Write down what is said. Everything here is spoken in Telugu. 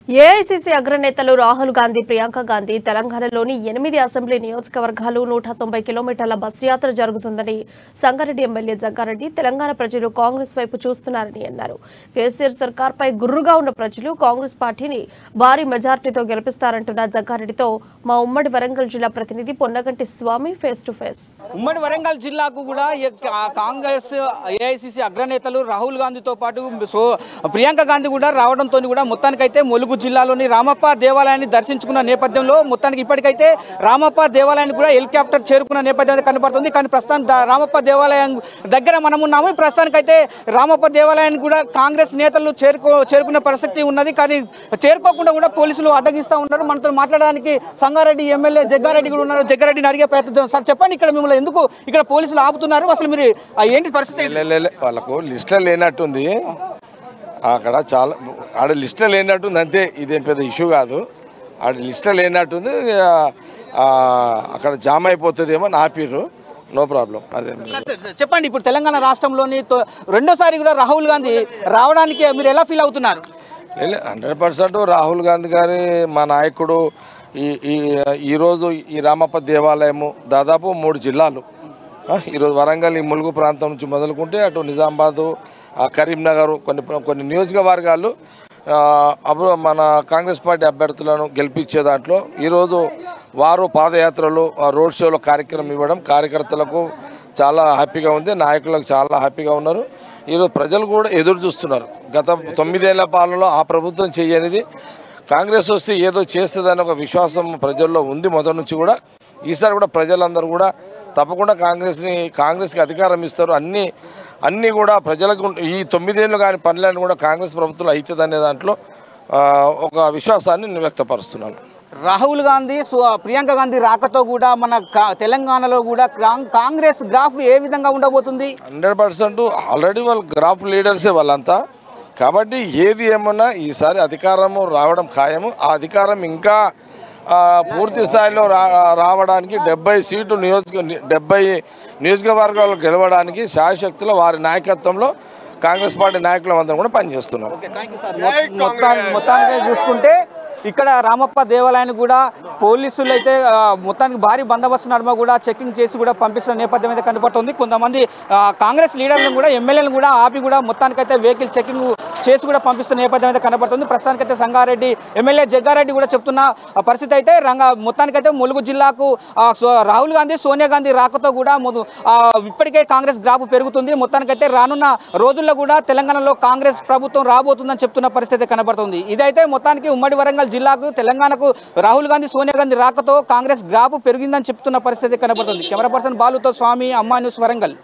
ఏఐసీసీ అగ్రనేతలు రాహుల్ గాంధీ, ప్రియాంక గాంధీ తెలంగాణలోని 8 అసెంబ్లీ నియోజకవర్గాలు 190 కిలోమీటర్ల బస్సు యాత్ర జరుగుతుందని సంగారెడ్డి ఎమ్మెల్యే జగ్గారెడ్డి తెలంగాణ ప్రజలు కాంగ్రెస్ వైపు చూస్తున్నారని అన్నారు. కేసీఆర్ సర్కార్పై గుర్రుగా ఉన్న ప్రజలు కాంగ్రెస్ పార్టీని భారీ మెజార్టీతో గెలిపిస్తారంటున్న జగ్గారెడ్డితో మా ఉమ్మడి వరంగల్ జిల్లా ప్రతినిధి పొన్నగంటి స్వామి ఫేస్ టు ఫేస్. ఉమ్మడి వరంగల్ జిల్లాకు కూడా కాంగ్రెస్ ఏఐసీసీ అగ్రనేతలు రాహుల్ గాంధీతో పాటు ప్రియాంక గాంధీ కూడా రావడంతో కూడా మొత్తానికైతే ములుగు జిల్లాలోని రామప్ప దేవాలయాన్ని దర్శించుకున్న నేపథ్యంలో మొత్తానికి ఇప్పటికైతే రామప్ప దేవాలయాన్ని కూడా హెలికాప్టర్ చేరుకున్న నేపథ్యం కనబడుతుంది. కానీ ప్రస్తుతం రామప్ప దేవాలయం దగ్గర మనం ఉన్నాము. ప్రస్తుతానికైతే రామప్ప దేవాలయాన్ని కూడా కాంగ్రెస్ నేతలు చేరుకునే పరిస్థితి ఉన్నది. కానీ చేరుకోకుండా కూడా పోలీసులు అడ్డగిస్తూ ఉన్నారు. మనతో మాట్లాడడానికి సంగారెడ్డి ఎమ్మెల్యే జగ్గారెడ్డి కూడా ఉన్నారు. జగ్గారెడ్డిని అడిగే ప్రయత్నం. సార్ చెప్పండి, ఇక్కడ మిమ్మల్ని ఎందుకు ఇక్కడ పోలీసులు ఆపుతున్నారు? అసలు మీరు ఏంటి పరిస్థితి? వాళ్ళకు లిస్టులో లేనట్టుంది. అక్కడ చాలా ఆడ లిస్టులో లేనట్టుంది, అంతే. ఇదేం పెద్ద ఇష్యూ కాదు. ఆడ లిస్టులో లేనట్టుంది. అక్కడ జామ్ అయిపోతుందేమో ఆపిర్రు. No problem. అదే చెప్పండి, ఇప్పుడు తెలంగాణ రాష్ట్రంలోని రెండోసారి కూడా రాహుల్ గాంధీ రావడానికి మీరు ఎలా ఫీల్ అవుతున్నారు? 100% రాహుల్ గాంధీ గారి మా నాయకుడు. ఈరోజు ఈ రామప్ప దేవాలయము దాదాపు 3 జిల్లాలు, ఈరోజు వరంగల్ ఈ ములుగు ప్రాంతం నుంచి మొదలుకుంటే అటు నిజామాబాదు, కరీంనగర్, కొన్ని నియోజకవర్గాలు అప్పుడు మన కాంగ్రెస్ పార్టీ అభ్యర్థులను గెలిపించే దాంట్లో ఈరోజు వారు పాదయాత్రలు, రోడ్ షోలో కార్యక్రమం ఇవ్వడం కార్యకర్తలకు చాలా హ్యాపీగా ఉంది. నాయకులకు చాలా హ్యాపీగా ఉన్నారు. ఈరోజు ప్రజలు కూడా ఎదురు చూస్తున్నారు. గత 9 ఏళ్ల పాలనలో ఆ ప్రభుత్వం చేయనిది కాంగ్రెస్ వస్తే ఏదో చేస్తుందని ఒక విశ్వాసం ప్రజల్లో ఉంది మొదటి నుంచి కూడా. ఈసారి కూడా ప్రజలందరూ కూడా తప్పకుండా కాంగ్రెస్కి అధికారం ఇస్తారు. అన్నీ కూడా ప్రజలకు ఈ 9 ఏళ్ళు కాని పనులను కూడా కాంగ్రెస్ ప్రభుత్వం అవుతుందనే దాంట్లో ఒక విశ్వాసాన్ని నేను వ్యక్తపరుస్తున్నాను. రాహుల్ గాంధీ, ప్రియాంక గాంధీ రాకతో కూడా మన తెలంగాణలో కూడా కాంగ్రెస్ గ్రాఫ్ ఏ విధంగా ఉండబోతుంది? 100% ఆల్రెడీ వాళ్ళు గ్రాఫ్ లీడర్సే వాళ్ళంతా. కాబట్టి ఏది ఏమన్నా ఈసారి అధికారము రావడం ఖాయము. ఆ అధికారం ఇంకా పూర్తి స్థాయిలో రావడానికి 70 సీట్లు 70 నియోజకవర్గాలు గెలవడానికి శాయశక్తులు వారి నాయకత్వంలో కాంగ్రెస్ పార్టీ నాయకులు అందరూ కూడా పనిచేస్తున్నారు. మొత్తానికి చూసుకుంటే ఇక్కడ రామప్ప దేవాలయాన్ని కూడా పోలీసులు అయితే మొత్తానికి భారీ బందోబస్తు నడుమ కూడా చెకింగ్ చేసి కూడా పంపిస్తున్న నేపథ్యం అయితే కనపడుతుంది. కొంతమంది కాంగ్రెస్ లీడర్లను కూడా ఎమ్మెల్యేలను కూడా ఆపి కూడా మొత్తానికైతే వెహికల్ చెకింగ్ చేసి కూడా పంపిస్తున్న నేపథ్యం అయితే కనపడుతుంది. ప్రస్తుతానికైతే సంగారెడ్డి ఎమ్మెల్యే జగ్గారెడ్డి కూడా చెప్తున్న పరిస్థితి అయితే మొత్తానికైతే ములుగు జిల్లాకు రాహుల్ గాంధీ, సోనియా గాంధీ రాకతో కూడా ఇప్పటికే కాంగ్రెస్ గ్రాఫ్ పెరుగుతుంది. మొత్తానికైతే రానున్న రోజుల్లో కూడా తెలంగాణలో కాంగ్రెస్ ప్రభుత్వం రాబోతుందని చెప్తున్న పరిస్థితి కనబడుతుంది. ఇదైతే మొత్తానికి ఉమ్మడి వరంగల్ జిల్లాకు తెలంగాణకు రాహుల్ గాంధీ, సోనియా గాంధీ రాకతో కాంగ్రెస్ గ్రాఫ్ పెరిగిందని చెప్తున్న పరిస్థితి కనబడుతుంది. కెమెరా పర్సన్ బాలుతో స్వామి, అమ్మా న్యూస్, వరంగల్.